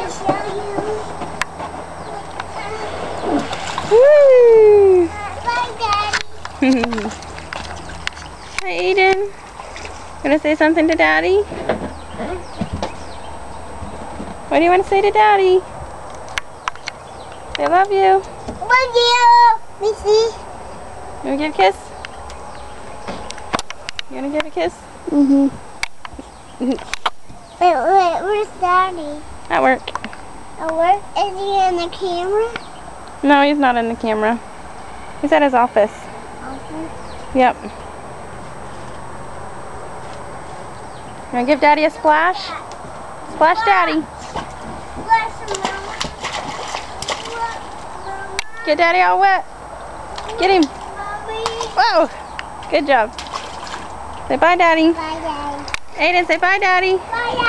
show you. Woo! Bye, Daddy. Hi, Aiden. Gonna say something to Daddy? What do you want to say to Daddy? I love you. Love you. Missy. You wanna give a kiss? You wanna give a kiss? Wait, where's Daddy? At work. At work? Is he in the camera? No, he's not in the camera. He's at his office. Okay. Yep. You wanna give Daddy a splash? Splash Daddy. Bless him, Mama. Get Daddy all wet. Get him. Mommy. Whoa. Good job. Say bye, Daddy. Bye, Daddy. Aiden, say bye, Daddy. Bye, Daddy.